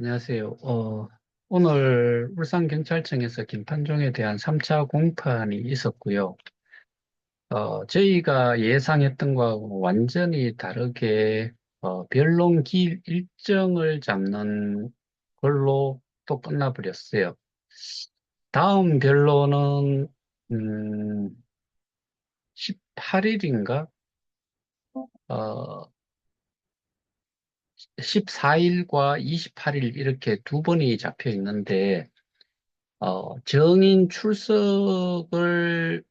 안녕하세요. 오늘 울산경찰청에서 김판종에 대한 3차 공판이 있었고요. 저희가 예상했던 거하고 완전히 다르게, 변론 일정을 잡는 걸로 또 끝나버렸어요. 다음 변론은, 18일인가? 14일과 28일 이렇게 두 번이 잡혀 있는데, 정인 출석을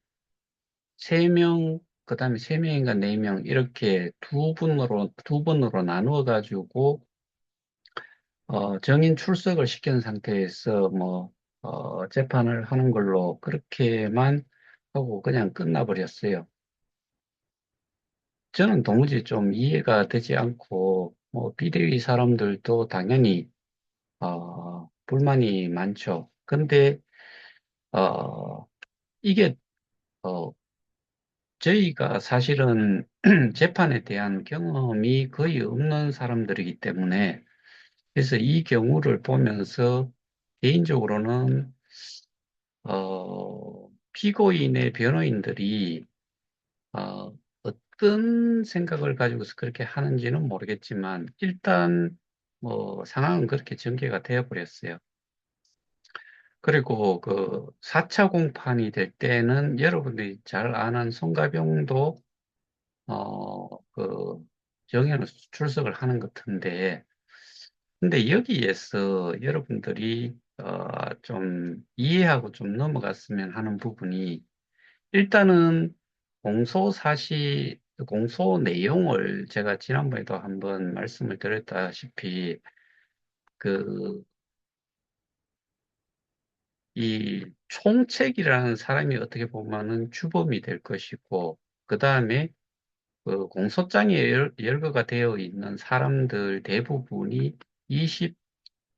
세명 그다음에 세명인가네명 이렇게 두 번으로 나누어 가지고, 정인 출석을 시킨 상태에서 재판을 하는 걸로 그렇게만 하고 그냥 끝나버렸어요. 저는 도무지 좀 이해가 되지 않고, 비대위 사람들도 당연히, 불만이 많죠. 근데, 어, 이게, 어, 저희가 사실은 재판에 대한 경험이 거의 없는 사람들이기 때문에, 그래서 이 경우를 보면서 개인적으로는, 피고인의 변호인들이, 어떤 생각을 가지고서 그렇게 하는지는 모르겠지만, 일단, 상황은 그렇게 전개가 되어 버렸어요. 그리고 그 4차 공판이 될 때는 여러분들이 잘 아는 송가병도 그 정회는 출석을 하는 것 같은데, 근데 여기에서 여러분들이 좀 이해하고 좀 넘어갔으면 하는 부분이, 일단은 공소 내용을 제가 지난번에도 한번 말씀을 드렸다시피, 그, 이 총책이라는 사람이 어떻게 보면은 주범이 될 것이고, 그 다음에 그 공소장에 열거가 되어 있는 사람들 대부분이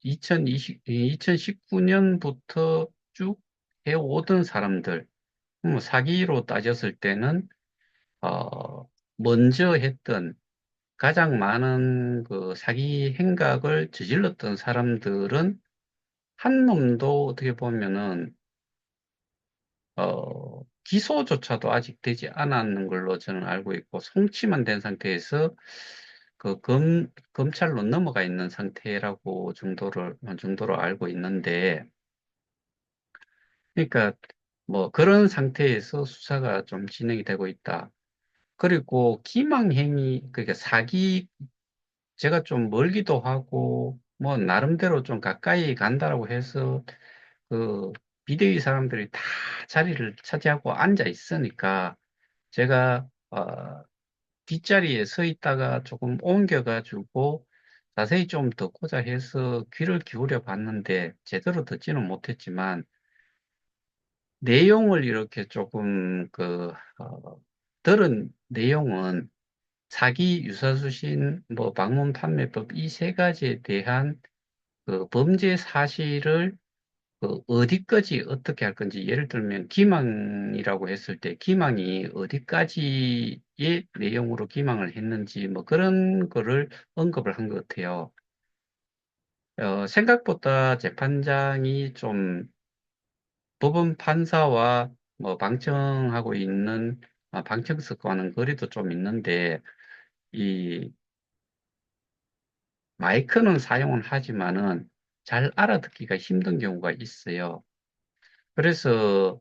2019년부터 쭉 해오던 사람들, 사기로 따졌을 때는, 먼저 했던 가장 많은 그 사기 행각을 저질렀던 사람들은 한 놈도 어떻게 보면은, 기소조차도 아직 되지 않았는 걸로 저는 알고 있고, 송치만 된 상태에서 검찰로 넘어가 있는 상태라고 정도로 알고 있는데, 그러니까 그런 상태에서 수사가 좀 진행이 되고 있다. 그리고 기망행위, 그러니까 제가 좀 멀기도 하고, 나름대로 좀 가까이 간다라고 해서, 그, 비대위 사람들이 다 자리를 차지하고 앉아 있으니까, 제가, 뒷자리에 서 있다가 조금 옮겨가지고, 자세히 좀 듣고자 해서 귀를 기울여 봤는데, 제대로 듣지는 못했지만, 내용을 이렇게 조금, 들은 내용은, 사기, 유사수신, 방문 판매법 이 세 가지에 대한 그 범죄 사실을 어디까지 어떻게 할 건지, 예를 들면 기망이라고 했을 때 기망이 어디까지의 내용으로 기망을 했는지 그런 거를 언급을 한 것 같아요. 생각보다 재판장이 좀 법원 판사와 방청하고 있는, 방청석과는 거리도 좀 있는데, 이 마이크는 사용은 하지만은 잘 알아듣기가 힘든 경우가 있어요. 그래서,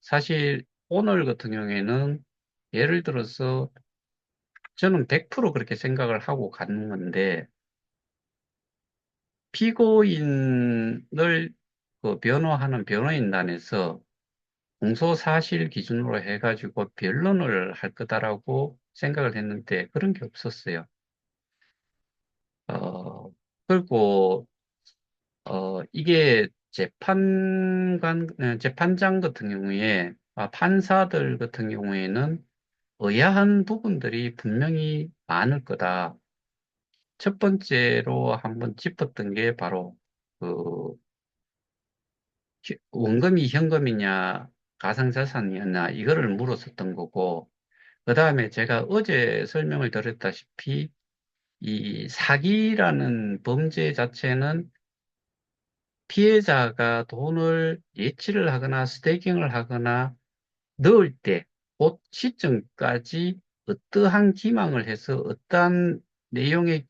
사실 오늘 같은 경우에는 예를 들어서 저는 100% 그렇게 생각을 하고 가는 건데, 피고인을 변호하는 변호인단에서 공소사실 기준으로 해가지고 변론을 할 거다라고 생각을 했는데 그런 게 없었어요. 어, 그리고 이게 재판장 같은 경우에, 판사들 같은 경우에는 의아한 부분들이 분명히 많을 거다. 첫 번째로 한번 짚었던 게 바로 그 원금이 현금이냐 가상자산이었냐 이거를 물었었던 거고, 그 다음에 제가 어제 설명을 드렸다시피 이 사기라는 범죄 자체는 피해자가 돈을 예치를 하거나 스테이킹을 하거나 넣을 때, 그 시점까지 어떠한 기망을 해서 어떠한 내용의,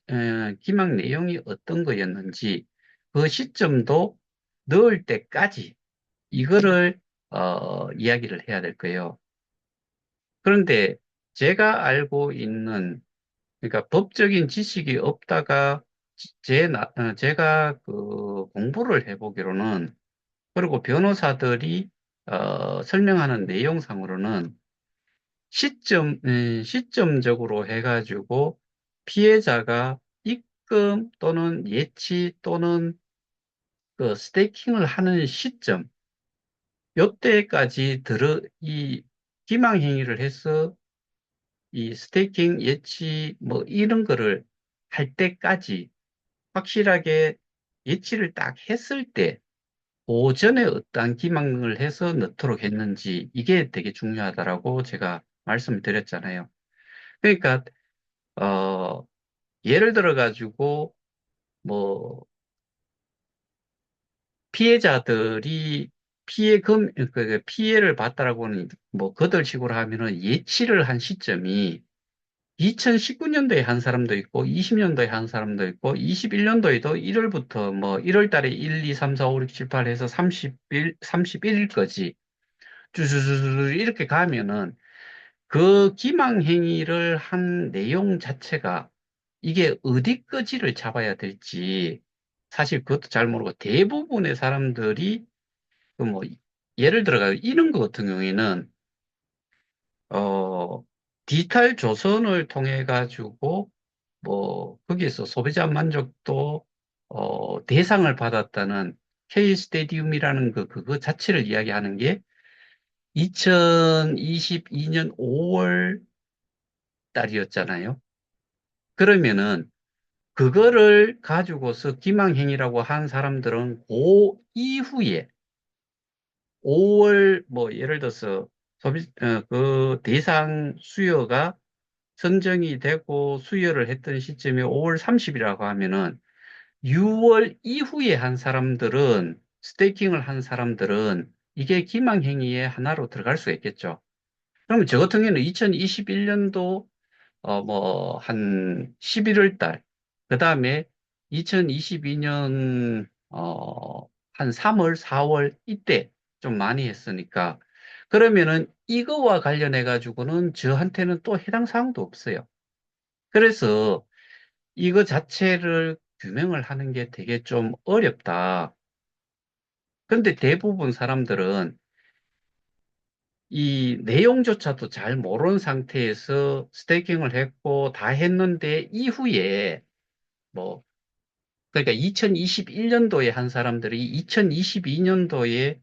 기망 내용이 어떤 거였는지, 그 시점도 넣을 때까지 이거를, 이야기를 해야 될 거예요. 그런데 제가 알고 있는, 그러니까 법적인 지식이 없다가 제가 그 공부를 해보기로는, 그리고 변호사들이 설명하는 내용상으로는 시점적으로 해가지고 피해자가 입금 또는 예치 또는 그 스테이킹을 하는 시점, 요때까지 이 기망행위를 해서 이 스테이킹 예치 뭐 이런 거를 할 때까지 확실하게 예치를 딱 했을 때 오전에 어떠한 기망을 해서 넣도록 했는지 이게 되게 중요하다라고 제가 말씀을 드렸잖아요. 그러니까 어 예를 들어 가지고 뭐 피해자들이 그 피해를 봤다라고는 뭐 거들식으로 하면은 예치를 한 시점이 2019년도에 한 사람도 있고, 20년도에 한 사람도 있고, 21년도에도 1월부터 뭐 1월 달에 1, 2, 3, 4, 5, 6, 7, 8 해서 31일까지 쭈쭈쭈쭈 이렇게 가면은 그 기망행위를 한 내용 자체가 이게 어디까지를 잡아야 될지 사실 그것도 잘 모르고 대부분의 사람들이 그뭐 예를 들어가 이런 거 같은 경우에는 어 디지털 조선을 통해 가지고 뭐 거기에서 소비자 만족도 대상을 받았다는 K 스테디움이라는 그거 자체를 이야기하는 게 2022년 5월 달이었잖아요. 그러면은 그거를 가지고서 기망행위라고 한 사람들은 그 이후에 5월 뭐 예를 들어서 그 대상 수요가 선정이 되고 수여를 했던 시점이 5월 30이라고 하면은 6월 이후에 한 사람들은 스테이킹을 한 사람들은 이게 기망행위의 하나로 들어갈 수 있겠죠. 그러면 저 같은 경우는 2021년도 뭐, 한 11월 달, 그 다음에 2022년, 한 3월, 4월, 이때 좀 많이 했으니까, 그러면은 이거와 관련해가지고는 저한테는 또 해당 사항도 없어요. 그래서 이거 자체를 규명을 하는 게 되게 좀 어렵다. 근데 대부분 사람들은 이 내용조차도 잘 모르는 상태에서 스테이킹을 했고 다 했는데 이후에 뭐 그러니까 2021년도에 한 사람들이 2022년도에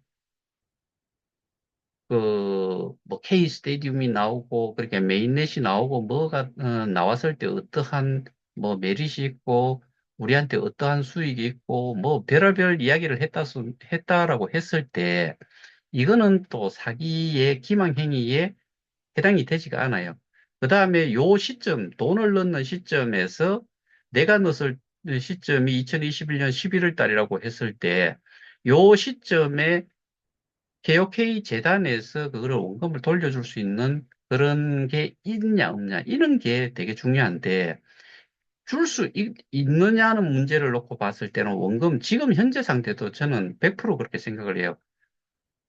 그 뭐 K 스테디움이 나오고 그렇게 메인넷이 나오고 뭐가 나왔을 때 어떠한 뭐 메리트 있고 우리한테 어떠한 수익이 있고 뭐 별의별 이야기를 했다라고 했을 때 이거는 또 사기의 기망행위에 해당이 되지가 않아요. 그 다음에 요 시점, 돈을 넣는 시점에서 내가 넣었을 시점이 2021년 11월 달이라고 했을 때, 요 시점에 KOK 재단에서 그거를 원금을 돌려줄 수 있는 그런 게 있냐, 없냐, 이런 게 되게 중요한데, 줄 수 있느냐는 문제를 놓고 봤을 때는 원금, 지금 현재 상태도 저는 100% 그렇게 생각을 해요.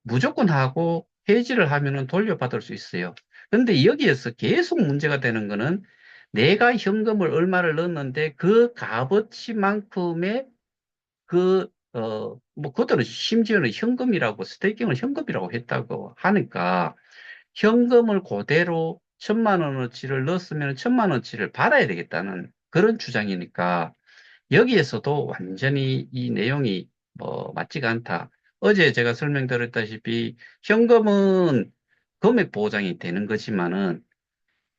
무조건 하고 해지를 하면은 돌려받을 수 있어요. 근데 여기에서 계속 문제가 되는 거는 내가 현금을 얼마를 넣었는데 그 값어치만큼의 뭐, 그들은 심지어는 현금이라고, 스테이킹을 현금이라고 했다고 하니까 현금을 그대로 1,000만 원어치를 넣었으면 1,000만 원어치를 받아야 되겠다는 그런 주장이니까 여기에서도 완전히 이 내용이 뭐 맞지가 않다. 어제 제가 설명드렸다시피 현금은 금액 보장이 되는 거지만은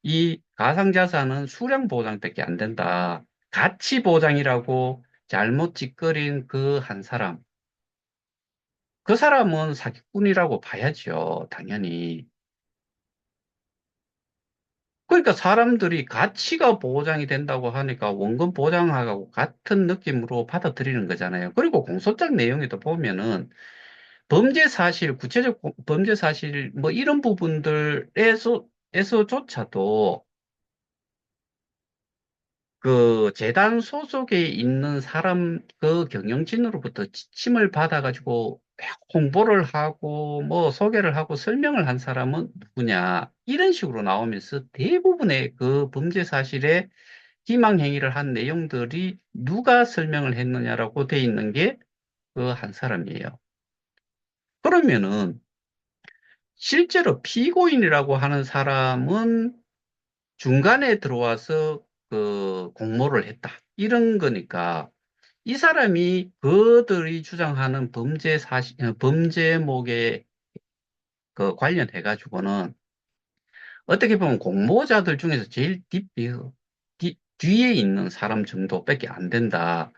이 가상자산은 수량 보장밖에 안 된다. 가치 보장이라고 잘못 짓거린 그 한 사람. 그 사람은 사기꾼이라고 봐야죠. 당연히. 그러니까 사람들이 가치가 보장이 된다고 하니까 원금 보장하고 같은 느낌으로 받아들이는 거잖아요. 그리고 공소장 내용에도 보면은 범죄 사실, 구체적 범죄 사실, 뭐 이런 부분들에서조차도 그 재단 소속에 있는 사람, 그 경영진으로부터 지침을 받아가지고 홍보를 하고 뭐 소개를 하고 설명을 한 사람은 누구냐. 이런 식으로 나오면서 대부분의 그 범죄 사실에 희망 행위를 한 내용들이 누가 설명을 했느냐라고 돼 있는 게 그 한 사람이에요. 그러면은 실제로 피고인이라고 하는 사람은 중간에 들어와서 그 공모를 했다. 이런 거니까 이 사람이 그들이 주장하는 범죄 사실, 범죄목에 그 관련해 가지고는 어떻게 보면 공모자들 중에서 제일 뒤에 있는 사람 정도밖에 안 된다.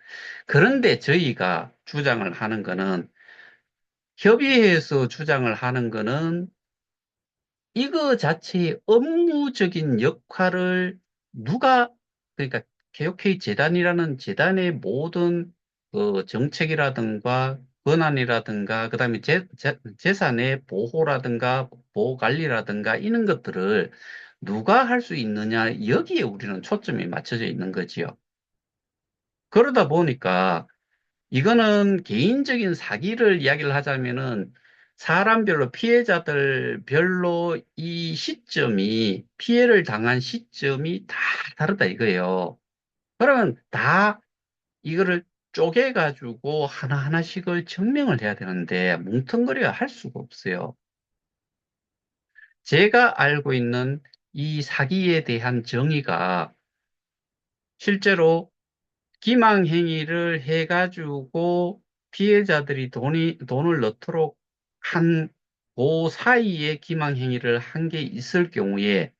그런데 저희가 주장을 하는 거는 협의회에서 주장을 하는 거는 이거 자체의 업무적인 역할을 누가, 그러니까 개혁회의 재단이라는 재단의 모든 그 정책이라든가 권한이라든가 그다음에 재산의 보호라든가 보호 관리라든가 이런 것들을 누가 할 수 있느냐 여기에 우리는 초점이 맞춰져 있는 거지요. 그러다 보니까 이거는 개인적인 사기를 이야기를 하자면은 사람별로 피해자들별로 이 시점이 피해를 당한 시점이 다 다르다 이거예요. 그러면 다 이거를 쪼개가지고 하나하나씩을 증명을 해야 되는데 뭉텅거려 할 수가 없어요. 제가 알고 있는 이 사기에 대한 정의가 실제로 기망행위를 해가지고 피해자들이 돈을 넣도록 한, 그 사이에 기망행위를 한 게 있을 경우에,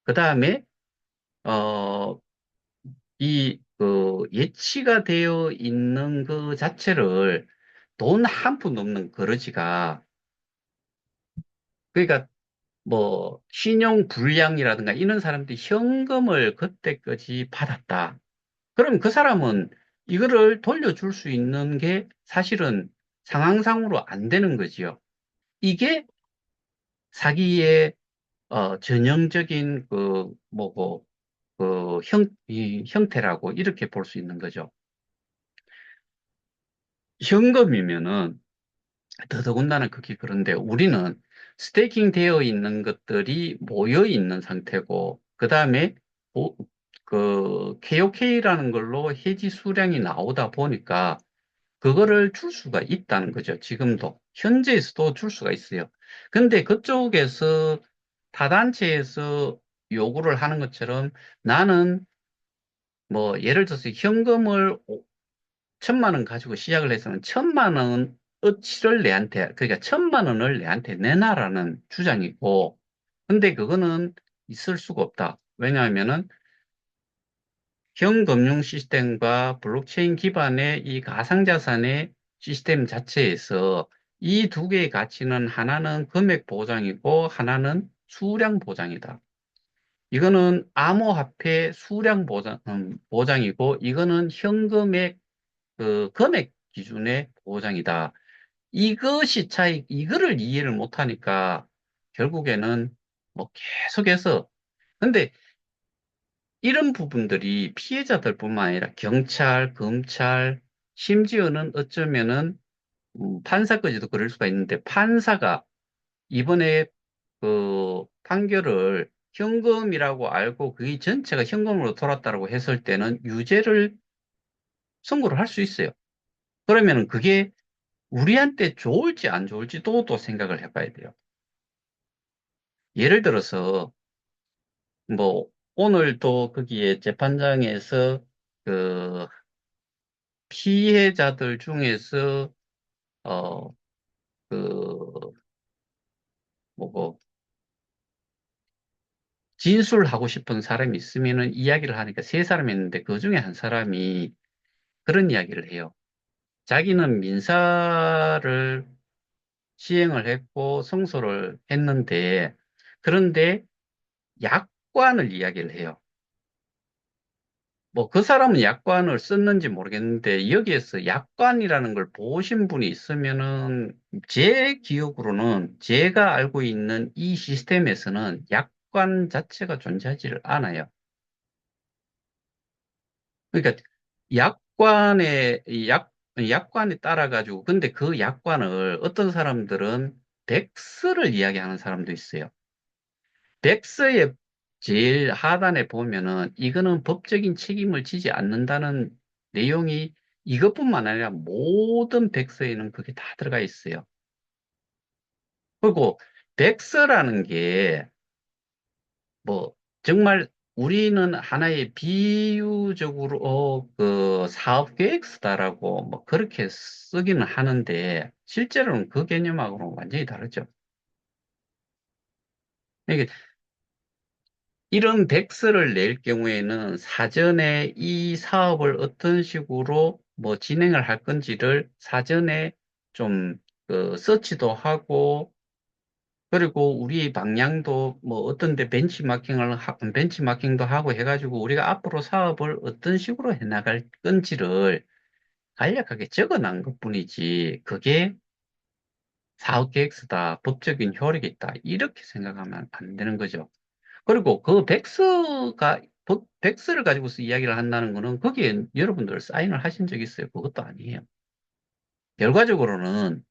그 다음에, 어, 예치가 되어 있는 그 자체를 돈 한 푼 넘는 거러지가, 그러니까 뭐, 신용 불량이라든가 이런 사람들이 현금을 그때까지 받았다. 그럼 그 사람은 이거를 돌려줄 수 있는 게 사실은 상황상으로 안 되는 거지요. 이게 사기의 전형적인 그 뭐고 이 형태라고 이렇게 볼 수 있는 거죠. 현금이면은 더더군다나 그게 그런데 우리는 스테이킹 되어 있는 것들이 모여 있는 상태고 그 다음에 그 KOK라는 걸로 해지 수량이 나오다 보니까 그거를 줄 수가 있다는 거죠. 지금도. 현재에서도 줄 수가 있어요. 근데 그쪽에서 타단체에서 요구를 하는 것처럼 나는 뭐 예를 들어서 현금을 1,000만 원 가지고 시작을 해서는 1,000만 원어치를 내한테, 그러니까 1,000만 원을 내한테 내놔라는 주장이고, 근데 그거는 있을 수가 없다. 왜냐하면은 현금융 시스템과 블록체인 기반의 이 가상자산의 시스템 자체에서 이 두 개의 가치는 하나는 금액 보장이고 하나는 수량 보장이다. 이거는 암호화폐 수량 보장이고 이거는 현금의 그 금액 기준의 보장이다. 이거를 이해를 못하니까 결국에는 뭐 계속해서 근데 이런 부분들이 피해자들뿐만 아니라 경찰, 검찰, 심지어는 어쩌면은 판사까지도 그럴 수가 있는데 판사가 이번에 그 판결을 현금이라고 알고 그게 전체가 현금으로 돌았다고 했을 때는 유죄를 선고를 할 수 있어요. 그러면은 그게 우리한테 좋을지 안 좋을지도 또 생각을 해봐야 돼요. 예를 들어서 뭐 오늘도 거기에 재판장에서 그 피해자들 중에서 어 그 뭐고 진술하고 싶은 사람이 있으면은 이야기를 하니까 세 사람이 있는데 그 중에 한 사람이 그런 이야기를 해요. 자기는 민사를 시행을 했고 성소를 했는데 그런데 약관을 이야기를 해요. 뭐 그 사람은 약관을 썼는지 모르겠는데 여기에서 약관이라는 걸 보신 분이 있으면은 제 기억으로는 제가 알고 있는 이 시스템에서는 약관 자체가 존재하지를 않아요. 그러니까 약관에 약관에 따라 가지고 근데 그 약관을 어떤 사람들은 백서를 이야기하는 사람도 있어요. 백서의 제일 하단에 보면은 이거는 법적인 책임을 지지 않는다는 내용이 이것뿐만 아니라 모든 백서에는 그게 다 들어가 있어요. 그리고 백서라는 게 뭐 정말 우리는 하나의 비유적으로 그 사업 계획서다라고 뭐 그렇게 쓰기는 하는데 실제로는 그 개념하고는 완전히 다르죠. 이게 이런 백서를 낼 경우에는 사전에 이 사업을 어떤 식으로 뭐 진행을 할 건지를 사전에 좀 서치도 하고 그리고 우리 방향도 뭐 어떤 데 벤치마킹도 하고 해가지고 우리가 앞으로 사업을 어떤 식으로 해 나갈 건지를 간략하게 적어 놓은 것뿐이지 그게 사업 계획서다, 법적인 효력이 있다 이렇게 생각하면 안 되는 거죠. 그리고 그 백서를 가지고서 이야기를 한다는 거는 거기에 여러분들 사인을 하신 적 있어요? 그것도 아니에요. 결과적으로는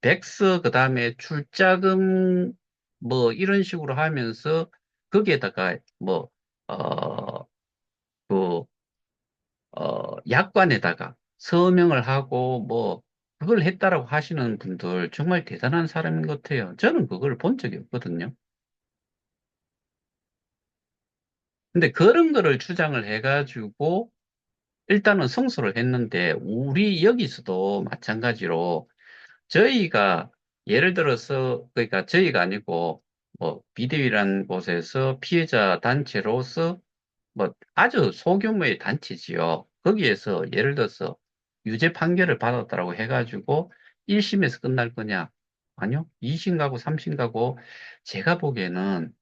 백서, 그 다음에 출자금, 뭐, 이런 식으로 하면서 거기에다가 뭐, 어, 그, 약관에다가 서명을 하고 뭐, 그걸 했다라고 하시는 분들 정말 대단한 사람인 것 같아요. 저는 그걸 본 적이 없거든요. 근데 그런 거를 주장을 해가지고 일단은 성수를 했는데 우리 여기서도 마찬가지로 저희가 예를 들어서 그러니까 저희가 아니고 뭐 비대위라는 곳에서 피해자 단체로서 뭐 아주 소규모의 단체지요. 거기에서 예를 들어서 유죄 판결을 받았다고 해가지고 1심에서 끝날 거냐? 아니요. 2심 가고 3심 가고 제가 보기에는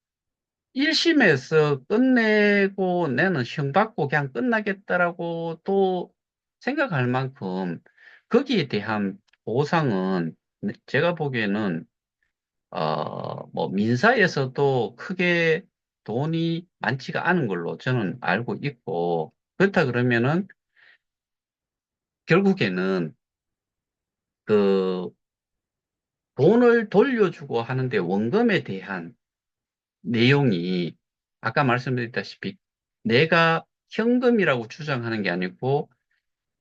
1심에서 끝내고 내는 형 받고 그냥 끝나겠다라고 또 생각할 만큼 거기에 대한 보상은 제가 보기에는 뭐 민사에서도 크게 돈이 많지가 않은 걸로 저는 알고 있고 그렇다 그러면은 결국에는 그 돈을 돌려주고 하는데 원금에 대한 내용이 아까 말씀드렸다시피 내가 현금이라고 주장하는 게 아니고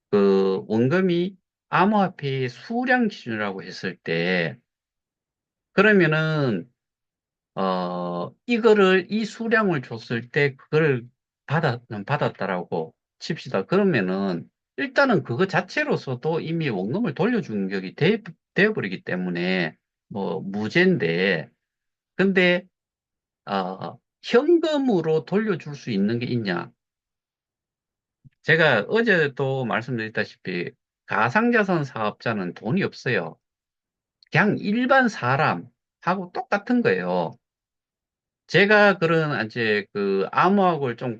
그 원금이 암호화폐의 수량 기준이라고 했을 때 그러면은 이거를 이 수량을 줬을 때 그걸 받았다라고 칩시다. 그러면은 일단은 그거 자체로서도 이미 원금을 돌려준 격이 되어버리기 때문에 뭐 무죄인데 근데 현금으로 돌려줄 수 있는 게 있냐? 제가 어제도 말씀드렸다시피 가상자산 사업자는 돈이 없어요. 그냥 일반 사람하고 똑같은 거예요. 제가 그런 이제 그 암호학을 좀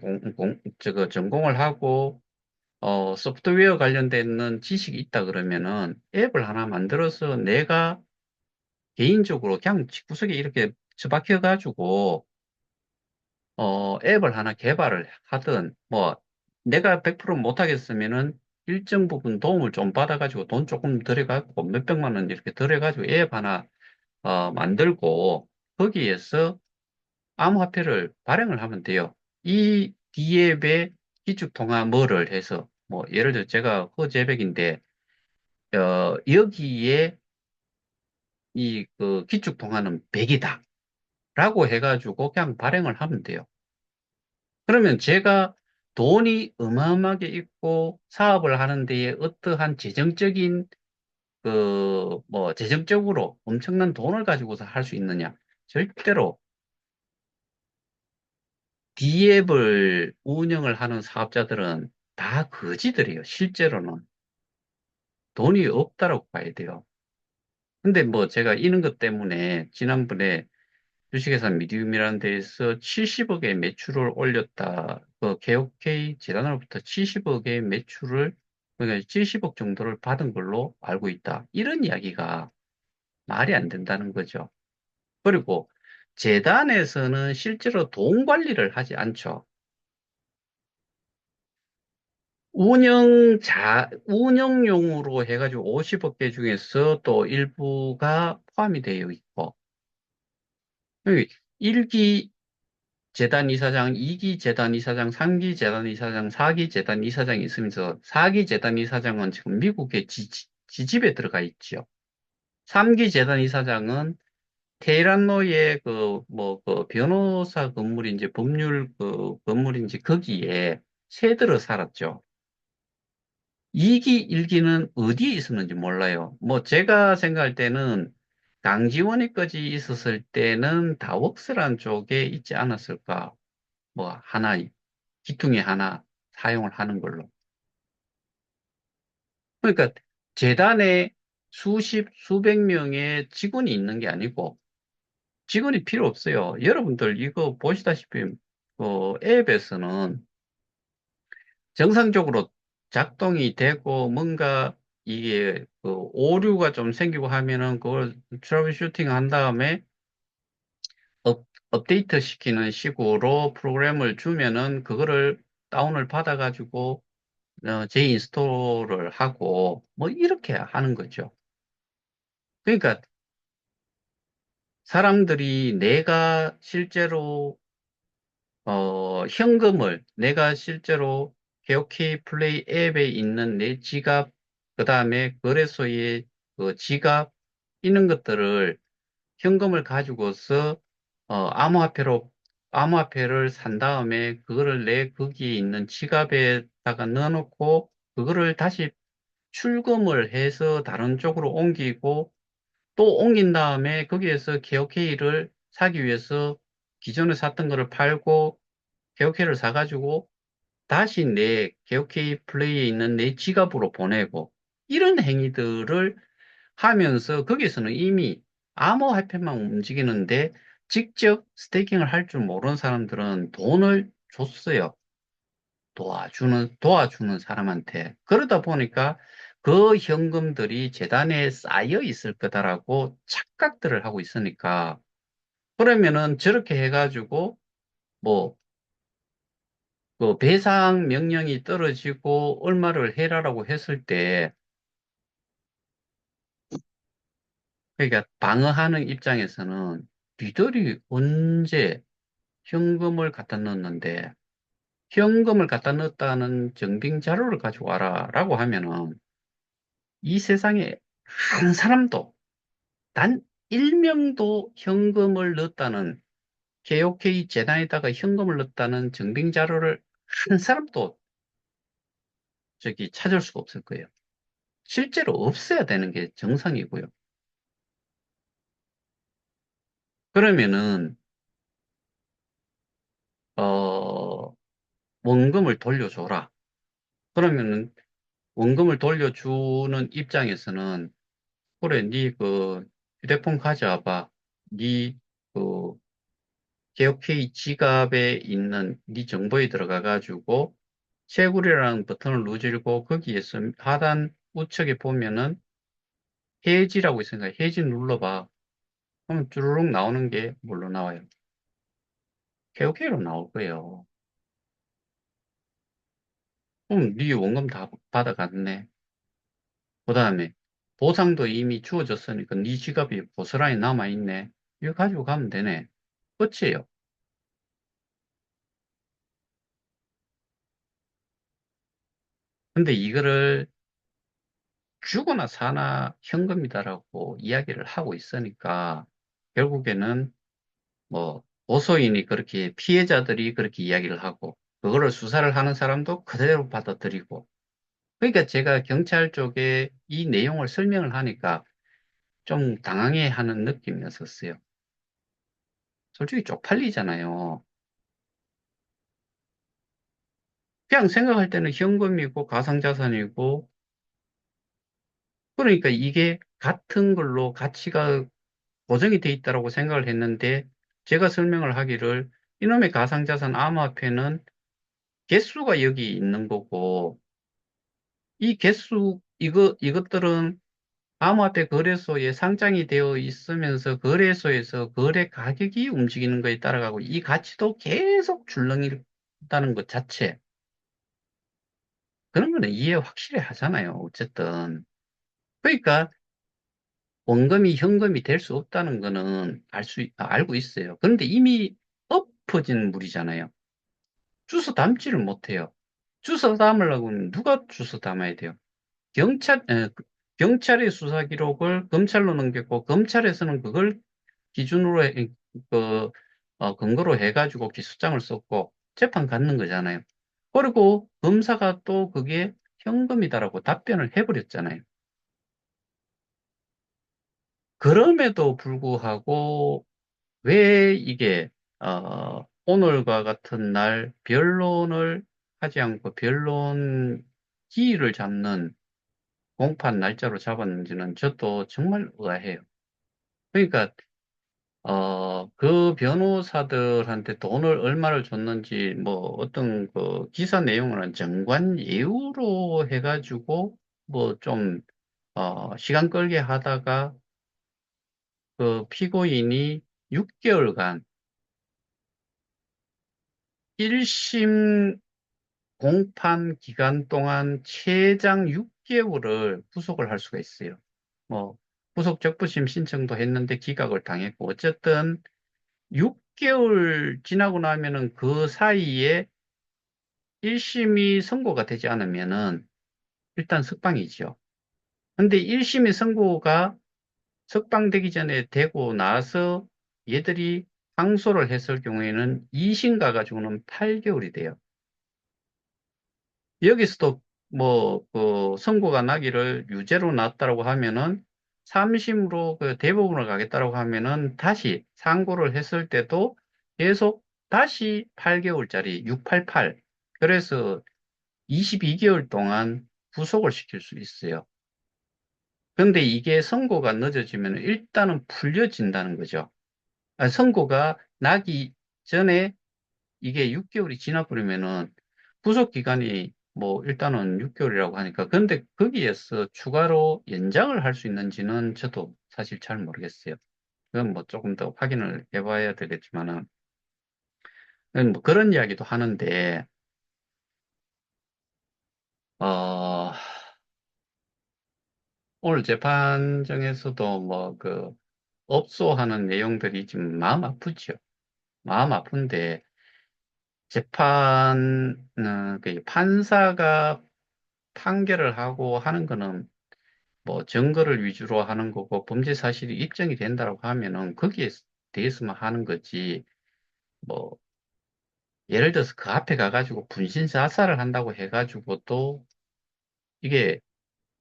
전공을 하고 소프트웨어 관련된 지식이 있다 그러면은 앱을 하나 만들어서 내가 개인적으로 그냥 집구석에 이렇게 처박혀 가지고 앱을 하나 개발을 하든, 뭐, 내가 100% 못하겠으면은 일정 부분 도움을 좀 받아가지고 돈 조금 들여갖고 몇백만 원 이렇게 들여가지고 앱 하나, 만들고 거기에서 암호화폐를 발행을 하면 돼요. 이 D앱의 기축통화 뭐를 해서, 뭐, 예를 들어 제가 허재백인데, 여기에 이 그 기축통화는 100이다. 라고 해가지고 그냥 발행을 하면 돼요. 그러면 제가 돈이 어마어마하게 있고 사업을 하는 데에 어떠한 재정적인 뭐 재정적으로 엄청난 돈을 가지고서 할 수 있느냐? 절대로 D앱을 운영을 하는 사업자들은 다 거지들이에요. 실제로는 돈이 없다라고 봐야 돼요. 근데 뭐 제가 이런 것 때문에 지난번에 주식회사 미디움이라는 데에서 70억의 매출을 올렸다. 그 KOK 재단으로부터 70억의 매출을, 그러니까 70억 정도를 받은 걸로 알고 있다. 이런 이야기가 말이 안 된다는 거죠. 그리고 재단에서는 실제로 돈 관리를 하지 않죠. 운영용으로 해가지고 50억 개 중에서 또 일부가 포함이 되어 있고, 여기 1기 재단 이사장, 2기 재단 이사장, 3기 재단 이사장, 4기 재단 이사장이 있으면서 4기 재단 이사장은 지금 미국의 지집에 들어가 있죠. 3기 재단 이사장은 테헤란로의 그 변호사 건물인지 법률 그 건물인지 거기에 새들어 살았죠. 2기, 1기는 어디에 있었는지 몰라요. 뭐 제가 생각할 때는 강지원에까지 있었을 때는 다웍스란 쪽에 있지 않았을까. 뭐 하나, 기둥에 하나 사용을 하는 걸로. 그러니까 재단에 수백 명의 직원이 있는 게 아니고 직원이 필요 없어요. 여러분들 이거 보시다시피 앱에서는 정상적으로 작동이 되고 뭔가 이게 오류가 좀 생기고 하면은 그걸 트러블 슈팅 한 다음에 업데이트 시키는 식으로 프로그램을 주면은 그거를 다운을 받아가지고 재인스톨을 하고 뭐 이렇게 하는 거죠. 그러니까 사람들이 내가 실제로 현금을 내가 실제로 개오케이 플레이 앱에 있는 내 지갑, 그 다음에 거래소의 그 지갑, 이런 것들을 현금을 가지고서 암호화폐를 산 다음에 그거를 내 거기에 있는 지갑에다가 넣어놓고 그거를 다시 출금을 해서 다른 쪽으로 옮기고 또 옮긴 다음에 거기에서 개오케이를 사기 위해서 기존에 샀던 거를 팔고 개오케이를 사가지고 다시 내 개오케이 플레이에 있는 내 지갑으로 보내고 이런 행위들을 하면서 거기에서는 이미 암호화폐만 움직이는데 직접 스테이킹을 할 줄 모르는 사람들은 돈을 줬어요. 도와주는 사람한테. 그러다 보니까 그 현금들이 재단에 쌓여 있을 거다라고 착각들을 하고 있으니까 그러면은 저렇게 해가지고 뭐 그 배상 명령이 떨어지고 얼마를 해라라고 했을 때, 그러니까 방어하는 입장에서는 니들이 언제 현금을 갖다 넣었는데, 현금을 갖다 넣었다는 증빙 자료를 가지고 와라라고 하면은 이 세상에 한 사람도, 단 1명도 현금을 넣었다는, KOK 재단에다가 현금을 넣었다는 증빙 자료를 한 사람도 저기 찾을 수가 없을 거예요. 실제로 없어야 되는 게 정상이고요. 그러면은 어, 원금을 돌려줘라. 그러면은 원금을 돌려주는 입장에서는 그래, 네 그 휴대폰 가져와봐. 네그 개옥회의 지갑에 있는 네 정보에 들어가 가지고 채굴이라는 버튼을 누르고 거기에서 하단 우측에 보면은 해지라고 있으니까 해지 눌러봐. 그럼 쭈루룩 나오는 게 뭘로 나와요? 개옥회의로 나올 거예요. 그럼 네 원금 다 받아갔네. 그 다음에 보상도 이미 주어졌으니까 네 지갑이 고스란히 남아있네. 이거 가지고 가면 되네. 끝이에요. 근데 이거를 주거나 사나 현금이다라고 이야기를 하고 있으니까 결국에는 뭐 고소인이 그렇게 피해자들이 그렇게 이야기를 하고 그거를 수사를 하는 사람도 그대로 받아들이고 그러니까 제가 경찰 쪽에 이 내용을 설명을 하니까 좀 당황해 하는 느낌이었었어요. 솔직히 쪽팔리잖아요. 그냥 생각할 때는 현금이고 가상자산이고 그러니까 이게 같은 걸로 가치가 고정이 돼 있다고 생각을 했는데 제가 설명을 하기를 이놈의 가상자산 암호화폐는 개수가 여기 있는 거고, 이 개수, 이것들은 암호화폐 거래소에 상장이 되어 있으면서 거래소에서 거래 가격이 움직이는 거에 따라가고 이 가치도 계속 줄렁인다는 것 자체. 그런 거는 이해 확실히 하잖아요. 어쨌든. 그러니까 원금이 현금이 될 수 없다는 거는 알고 있어요. 그런데 이미 엎어진 물이잖아요. 주워 담지를 못해요. 주워 담으려고 하면 누가 주워 담아야 돼요? 경찰의 수사 기록을 검찰로 넘겼고, 검찰에서는 그걸 기준으로, 그, 근거로 해가지고 기소장을 썼고, 재판 갖는 거잖아요. 그리고 검사가 또 그게 현금이다라고 답변을 해버렸잖아요. 그럼에도 불구하고, 왜 이게, 오늘과 같은 날 변론을 하지 않고 변론 기일을 잡는 공판 날짜로 잡았는지는 저도 정말 의아해요. 그러니까, 그 변호사들한테 돈을 얼마를 줬는지, 뭐, 어떤 그 기사 내용은 정관 예우로 해가지고, 뭐 좀, 시간 끌게 하다가 그 피고인이 6개월간 1심 공판 기간 동안 최장 6개월을 구속을 할 수가 있어요. 뭐, 구속 적부심 신청도 했는데 기각을 당했고, 어쨌든 6개월 지나고 나면은 그 사이에 1심이 선고가 되지 않으면은 일단 석방이죠. 근데 1심의 선고가 석방되기 전에 되고 나서 얘들이 항소를 했을 경우에는 2심 가가지고는 8개월이 돼요. 여기서도 뭐, 그 선고가 나기를 유죄로 났다라고 하면은 3심으로 그 대법원을 가겠다라고 하면은 다시 상고를 했을 때도 계속 다시 8개월짜리 688. 그래서 22개월 동안 구속을 시킬 수 있어요. 그런데 이게 선고가 늦어지면 일단은 풀려진다는 거죠. 선고가 나기 전에 이게 6개월이 지나버리면은 구속 기간이 뭐 일단은 6개월이라고 하니까 근데 거기에서 추가로 연장을 할 수 있는지는 저도 사실 잘 모르겠어요. 그건 뭐 조금 더 확인을 해봐야 되겠지만은 뭐 그런 이야기도 하는데 어, 오늘 재판정에서도 뭐 그 업소하는 내용들이 좀 마음 아프죠. 마음 아픈데 그 판사가 판결을 하고 하는 거는 뭐 증거를 위주로 하는 거고 범죄 사실이 입증이 된다고 하면은 거기에 대해서만 하는 거지. 뭐 예를 들어서 그 앞에 가가지고 분신 자살을 한다고 해가지고 또 이게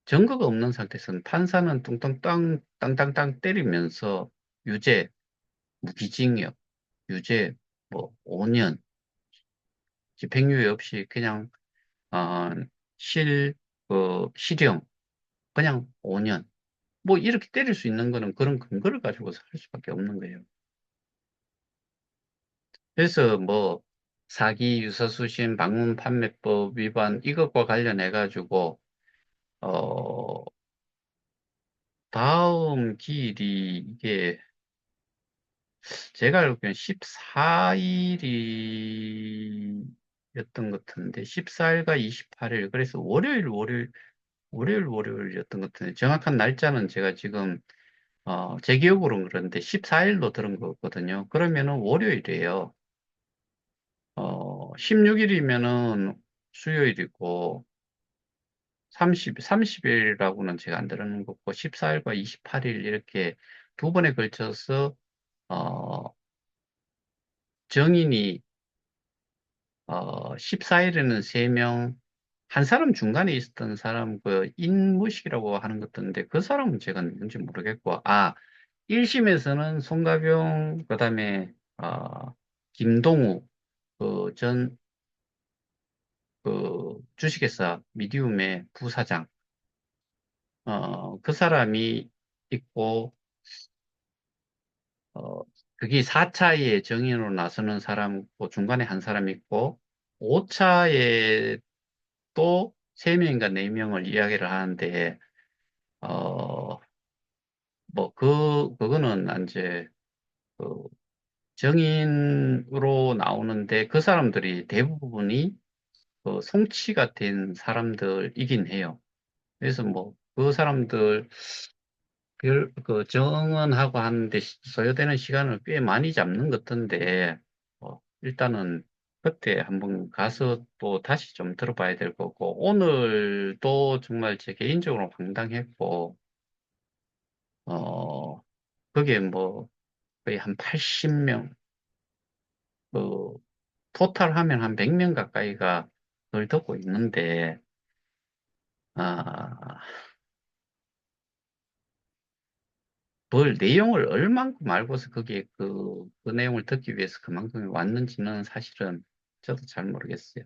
증거가 없는 상태에서는 판사는 뚱뚱 땅땅땅 때리면서 유죄, 무기징역, 유죄 뭐 5년 집행유예 없이 그냥 어, 실형 그냥 5년 뭐 이렇게 때릴 수 있는 거는 그런 근거를 가지고서 할 수밖에 없는 거예요. 그래서 뭐 사기, 유사수신, 방문 판매법 위반 이것과 관련해 가지고 어 다음 기일이 이게 제가 알기로는 14일이었던 것 같은데 14일과 28일 그래서 월요일이었던 것 같은데 정확한 날짜는 제가 지금 제 기억으로는 그런데 14일로 들은 거거든요. 그러면은 월요일이에요. 16일이면은 수요일이고, 30일이라고는 제가 안 들었는 거고, 14일과 28일 이렇게 두 번에 걸쳐서, 어, 정인이, 14일에는 3명, 한 사람 중간에 있었던 사람, 그, 인무식이라고 하는 것 같던데, 그 사람은 제가 누군지 모르겠고, 1심에서는 송가병, 그 다음에, 김동우, 주식회사 미디움의 부사장, 그 사람이 있고, 그게 4차에 정인으로 나서는 사람 있고, 중간에 한 사람 있고, 5차에 또 3명인가 4명을 이야기를 하는데, 어, 그거는 이제, 그 정인으로 나오는데, 그 사람들이 대부분이 성취가 된 사람들이긴 해요. 그래서 그 사람들, 정언하고 하는데 소요되는 시간을 꽤 많이 잡는 것 같은데, 일단은 그때 한번 가서 또 다시 좀 들어봐야 될 거고, 오늘도 정말 제 개인적으로 황당했고, 어, 그게 거의 한 80명, 그, 토탈 하면 한 100명 가까이가 그걸 듣고 있는데, 아, 뭘 내용을 얼만큼 알고서 그 내용을 듣기 위해서 그만큼 왔는지는 사실은 저도 잘 모르겠어요.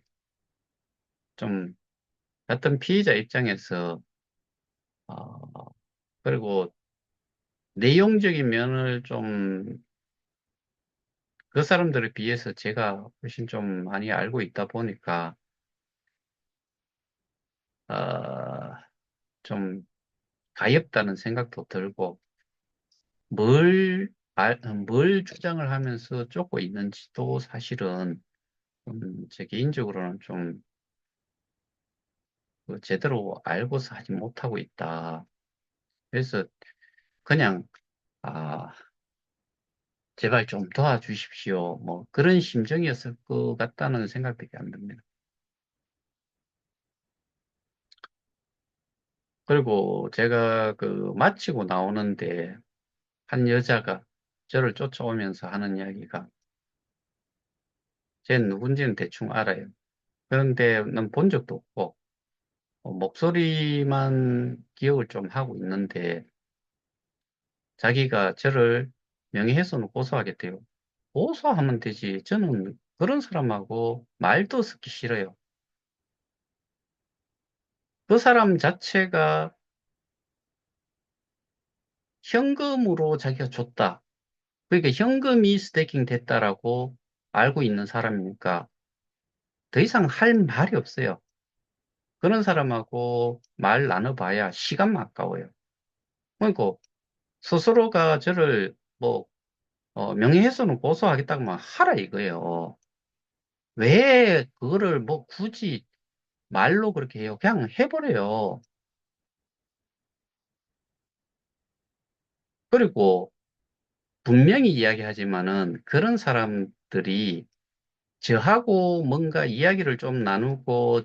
좀, 어떤 피해자 입장에서, 그리고 내용적인 면을 좀 그 사람들에 비해서 제가 훨씬 좀 많이 알고 있다 보니까, 어, 좀 가엾다는 생각도 들고, 뭘 주장을 하면서 쫓고 있는지도 사실은 제 개인적으로는 좀 제대로 알고서 하지 못하고 있다. 그래서 그냥, 아, 제발 좀 도와주십시오. 그런 심정이었을 것 같다는 생각밖에 안 듭니다. 그리고 제가 마치고 나오는데 한 여자가 저를 쫓아오면서 하는 이야기가 쟤 누군지는 대충 알아요. 그런데 난 본 적도 없고 목소리만 기억을 좀 하고 있는데 자기가 저를 명예훼손을 고소하겠대요. 고소하면 되지. 저는 그런 사람하고 말도 섞기 싫어요. 그 사람 자체가 현금으로 자기가 줬다. 그러니까 현금이 스태킹 됐다라고 알고 있는 사람이니까 더 이상 할 말이 없어요. 그런 사람하고 말 나눠봐야 시간만 아까워요. 그러니까 스스로가 저를 명예훼손을 고소하겠다고만 하라 이거예요. 왜 그거를 굳이 말로 그렇게 해요? 그냥 해버려요. 그리고 분명히 이야기하지만은 그런 사람들이 저하고 뭔가 이야기를 좀 나누고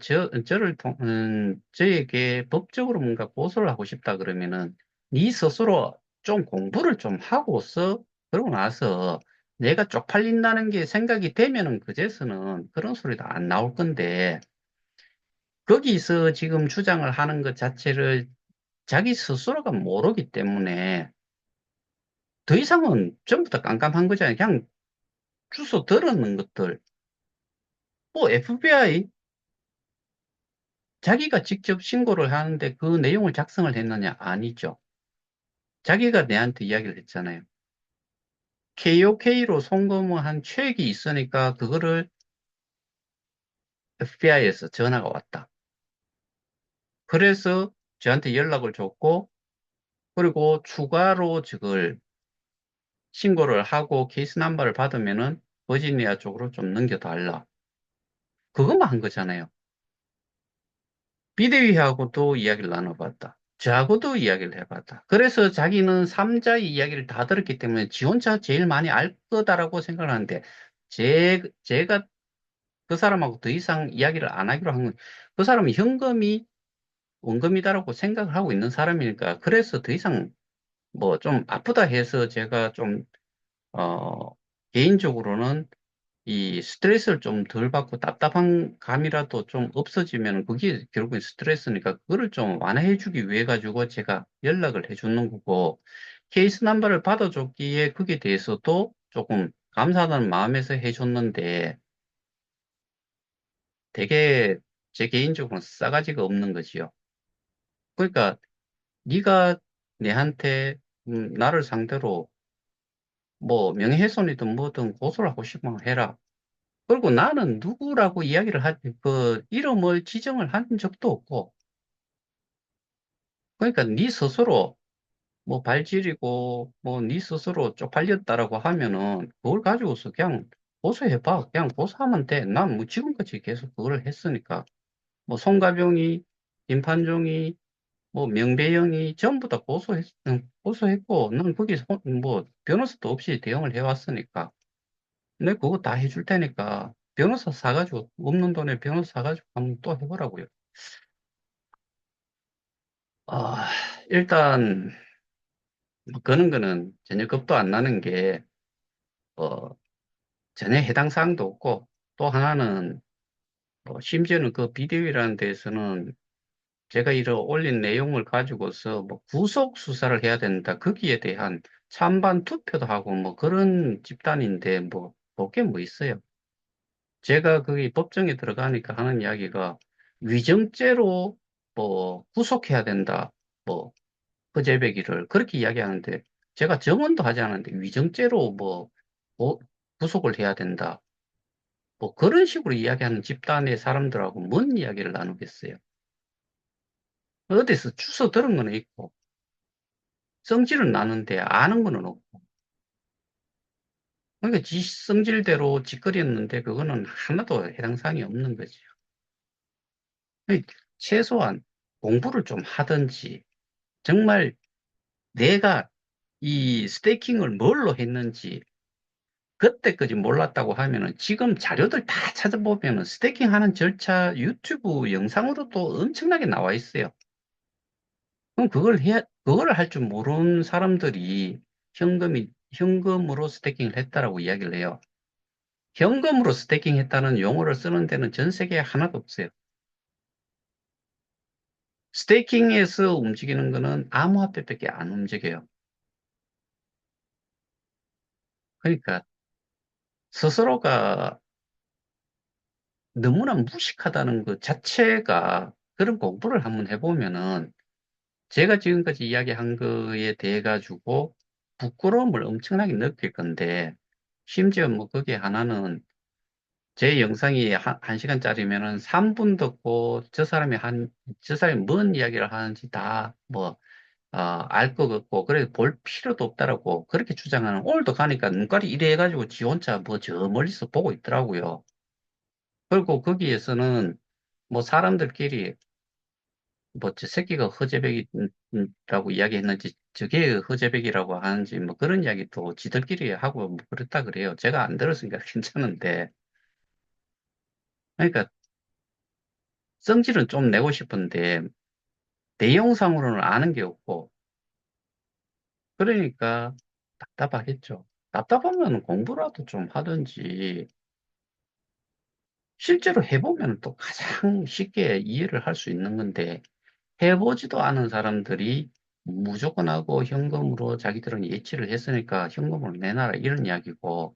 저에게 법적으로 뭔가 고소를 하고 싶다 그러면은 네 스스로 좀 공부를 좀 하고서 그러고 나서 내가 쪽팔린다는 게 생각이 되면은 그제서는 그런 소리도 안 나올 건데 거기서 지금 주장을 하는 것 자체를 자기 스스로가 모르기 때문에 더 이상은 전부 다 깜깜한 거잖아요. 그냥 주워 들었는 것들. FBI 자기가 직접 신고를 하는데 그 내용을 작성을 했느냐? 아니죠. 자기가 내한테 이야기를 했잖아요. KOK로 송금한 최액이 있으니까 그거를 FBI에서 전화가 왔다. 그래서 저한테 연락을 줬고, 그리고 추가로 저걸 신고를 하고 케이스 넘버를 받으면은 버지니아 쪽으로 좀 넘겨달라. 그것만 한 거잖아요. 비대위하고도 이야기를 나눠봤다. 저하고도 이야기를 해봤다. 그래서 자기는 삼자의 이야기를 다 들었기 때문에 지 혼자 제일 많이 알 거다라고 생각을 하는데, 제가 그 사람하고 더 이상 이야기를 안 하기로 한 건, 그 사람은 현금이 원금이다라고 생각을 하고 있는 사람이니까, 그래서 더 이상 좀 아프다 해서 제가 좀, 어, 개인적으로는 이 스트레스를 좀 덜 받고 답답한 감이라도 좀 없어지면 그게 결국엔 스트레스니까 그거를 좀 완화해 주기 위해 가지고 제가 연락을 해 주는 거고 케이스 넘버를 받아줬기에 거기에 대해서도 조금 감사하다는 마음에서 해 줬는데 되게 제 개인적으로는 싸가지가 없는 거지요. 그러니까 네가 내한테 나를 상대로 뭐 명예훼손이든 뭐든 고소를 하고 싶으면 해라. 그리고 나는 누구라고 그 이름을 지정을 한 적도 없고, 그러니까 네 스스로 뭐 발질이고 뭐 네 스스로 쪽팔렸다라고 하면은 그걸 가지고서 그냥 고소해봐. 그냥 고소하면 돼. 난 뭐 지금까지 계속 그걸 했으니까. 뭐 송가병이, 김판종이, 뭐 명배영이 전부 다 고소했고, 난 거기서 뭐 변호사도 없이 대응을 해왔으니까. 내가 그거 다 해줄 테니까 변호사 사가지고 없는 돈에 변호사 사가지고 한번 또 해보라고요. 아, 일단 뭐 그런 거는 전혀 겁도 안 나는 게 어, 전혀 해당 사항도 없고 또 하나는 심지어는 그 비대위라는 데에서는 제가 이런 올린 내용을 가지고서 뭐 구속 수사를 해야 된다. 거기에 대한 찬반 투표도 하고 뭐 그런 집단인데 뭐 볼 게 뭐 있어요. 제가 거기 법정에 들어가니까 하는 이야기가 위정죄로 뭐 구속해야 된다. 뭐 허재배기를 그렇게 이야기하는데 제가 정언도 하지 않았는데 위정죄로 뭐 구속을 해야 된다. 뭐 그런 식으로 이야기하는 집단의 사람들하고 뭔 이야기를 나누겠어요. 어디서 주워 들은 거는 있고 성질은 나는데 아는 거는 없고. 그러니까 지 성질대로 짓거리였는데 그거는 하나도 해당 사항이 없는 거죠. 그러니까 최소한 공부를 좀 하든지 정말 내가 이 스테이킹을 뭘로 했는지 그때까지 몰랐다고 하면은 지금 자료들 다 찾아보면은 스테이킹 하는 절차 유튜브 영상으로도 엄청나게 나와 있어요. 그럼 그걸 할 줄 모르는 사람들이 현금으로 스테이킹을 했다라고 이야기를 해요. 현금으로 스테이킹 했다는 용어를 쓰는 데는 전 세계에 하나도 없어요. 스테이킹에서 움직이는 거는 암호화폐밖에 안 움직여요. 그러니까 스스로가 너무나 무식하다는 것 자체가 그런 공부를 한번 해보면은 제가 지금까지 이야기한 거에 대해 가지고 부끄러움을 엄청나게 느낄 건데 심지어 뭐 거기에 하나는 제 영상이 한 시간짜리면은 3분 듣고 저 사람이 뭔 이야기를 하는지 다 알 것 같고, 그래 볼 필요도 없다라고 그렇게 주장하는, 오늘도 가니까 눈깔이 이래 해가지고 지 혼자 뭐 저 멀리서 보고 있더라고요. 그리고 거기에서는 뭐 사람들끼리 뭐 저 새끼가 허재백이라고 이야기했는지 저게 허재백이라고 하는지 뭐 그런 이야기도 지들끼리 하고 뭐 그랬다 그래요. 제가 안 들었으니까 괜찮은데. 그러니까 성질은 좀 내고 싶은데 내용상으로는 아는 게 없고 그러니까 답답하겠죠. 답답하면 공부라도 좀 하든지 실제로 해보면 또 가장 쉽게 이해를 할 수 있는 건데 해보지도 않은 사람들이 무조건 하고 현금으로 자기들은 예치를 했으니까 현금으로 내놔라 이런 이야기고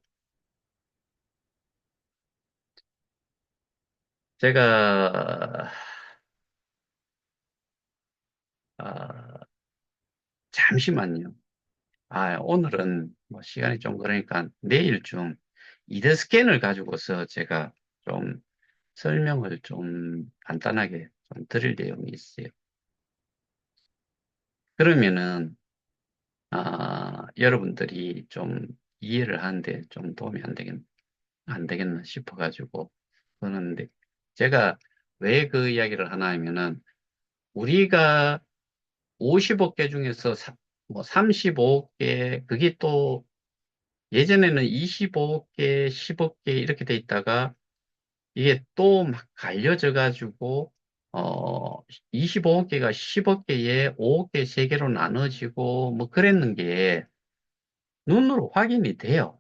제가 아, 잠시만요. 오늘은 뭐 시간이 좀 그러니까 내일쯤 이더 스캔을 가지고서 제가 좀 설명을 좀 간단하게 좀 드릴 내용이 있어요. 그러면은 여러분들이 좀 이해를 하는데 좀 도움이 안 되겠나 싶어가지고 그러는데 제가 왜 그 이야기를 하나 하면은 우리가 50억 개 중에서 뭐 35억 개 그게 또 예전에는 25억 개, 10억 개 이렇게 돼 있다가 이게 또 막 갈려져 가지고 어 25억 개가 10억 개에 5억 개 3개로 나눠지고 뭐 그랬는 게 눈으로 확인이 돼요.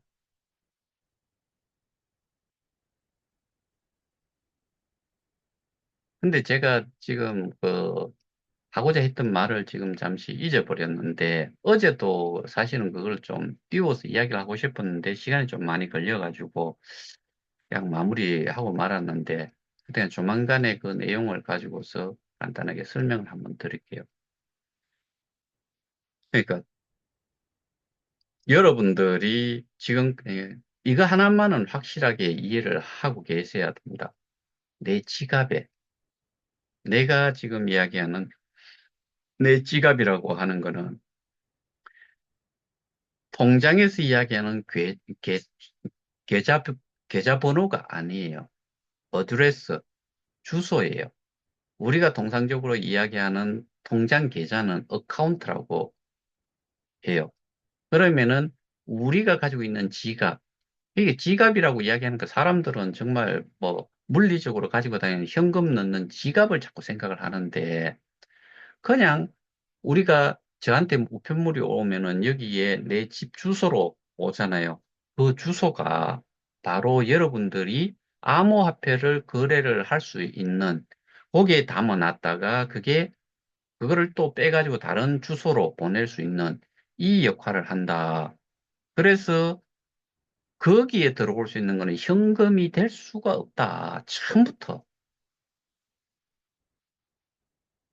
근데 제가 지금 하고자 했던 말을 지금 잠시 잊어버렸는데 어제도 사실은 그걸 좀 띄워서 이야기를 하고 싶었는데 시간이 좀 많이 걸려가지고 그냥 마무리하고 말았는데 그냥 조만간에 그 내용을 가지고서 간단하게 설명을 한번 드릴게요. 그러니까 여러분들이 지금 이거 하나만은 확실하게 이해를 하고 계셔야 됩니다. 내 지갑에 내가 지금 이야기하는 내 지갑이라고 하는 거는 통장에서 이야기하는 계좌, 계좌번호가 아니에요. 어드레스, 주소예요. 우리가 통상적으로 이야기하는 통장 계좌는 어카운트라고 해요. 그러면은 우리가 가지고 있는 지갑, 이게 지갑이라고 이야기하는 거 사람들은 정말 뭐 물리적으로 가지고 다니는 현금 넣는 지갑을 자꾸 생각을 하는데 그냥 우리가 저한테 우편물이 오면은 여기에 내 집 주소로 오잖아요. 그 주소가 바로 여러분들이 암호화폐를 거래를 할 수 있는 거기에 담아놨다가 그거를 또 빼가지고 다른 주소로 보낼 수 있는 이 역할을 한다. 그래서 거기에 들어올 수 있는 거는 현금이 될 수가 없다. 처음부터.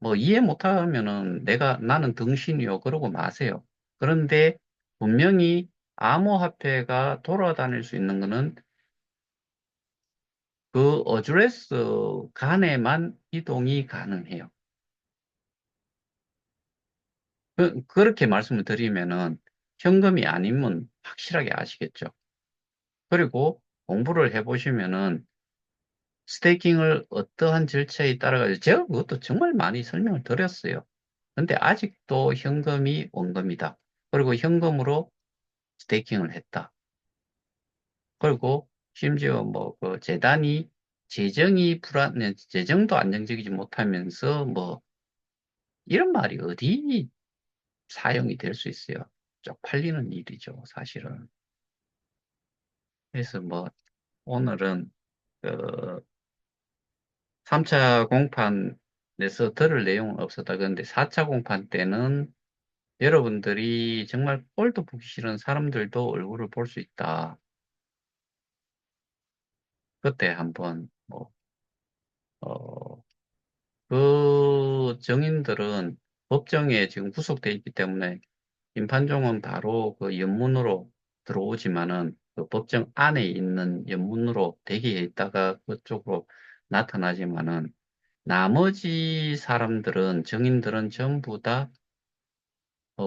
뭐 이해 못하면은 나는 등신이요. 그러고 마세요. 그런데 분명히 암호화폐가 돌아다닐 수 있는 거는 그 어드레스 간에만 이동이 가능해요. 그렇게 말씀을 드리면은 현금이 아니면 확실하게 아시겠죠. 그리고 공부를 해보시면은 스테이킹을 어떠한 절차에 따라가지고 제가 그것도 정말 많이 설명을 드렸어요. 근데 아직도 현금이 원금이다. 그리고 현금으로 스테이킹을 했다. 그리고 심지어 뭐 그 재단이 재정도 안정적이지 못하면서 뭐 이런 말이 어디 사용이 될 수 있어요. 쪽팔리는 일이죠, 사실은. 그래서 뭐 오늘은 그 3차 공판에서 들을 내용은 없었다. 그런데 4차 공판 때는 여러분들이 정말 꼴도 보기 싫은 사람들도 얼굴을 볼 수 있다. 그때 한번 뭐 그 정인들은 법정에 지금 구속돼 있기 때문에 심판종은 바로 그 연문으로 들어오지만은 그 법정 안에 있는 연문으로 대기해 있다가 그쪽으로 나타나지만은 나머지 사람들은 정인들은 전부 다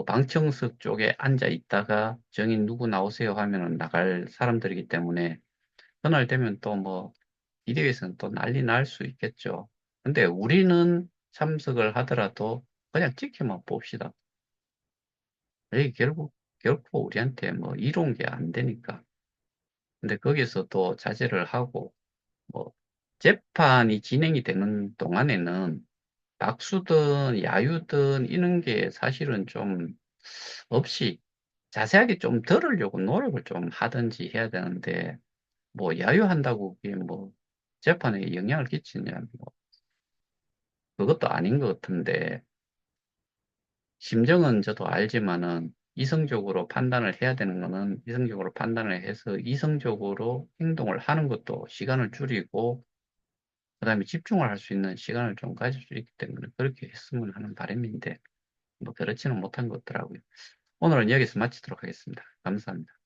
방청석 쪽에 앉아 있다가 정인 누구 나오세요 하면은 나갈 사람들이기 때문에 그날 되면 또 뭐 기대에서는 또 난리 날 수 있겠죠. 근데 우리는 참석을 하더라도 그냥 지켜만 봅시다. 이게 결코 우리한테 뭐 이로운 게 안 되니까. 근데 거기서 또 자제를 하고, 뭐, 재판이 진행이 되는 동안에는 박수든 야유든 이런 게 사실은 좀 없이 자세하게 좀 들으려고 노력을 좀 하든지 해야 되는데, 뭐, 야유한다고 그게 뭐, 재판에 영향을 끼치냐, 뭐, 그것도 아닌 것 같은데, 심정은 저도 알지만은 이성적으로 판단을 해야 되는 거는 이성적으로 판단을 해서 이성적으로 행동을 하는 것도 시간을 줄이고 그다음에 집중을 할 수 있는 시간을 좀 가질 수 있기 때문에 그렇게 했으면 하는 바람인데 뭐 그렇지는 못한 것 같더라고요. 오늘은 여기서 마치도록 하겠습니다. 감사합니다.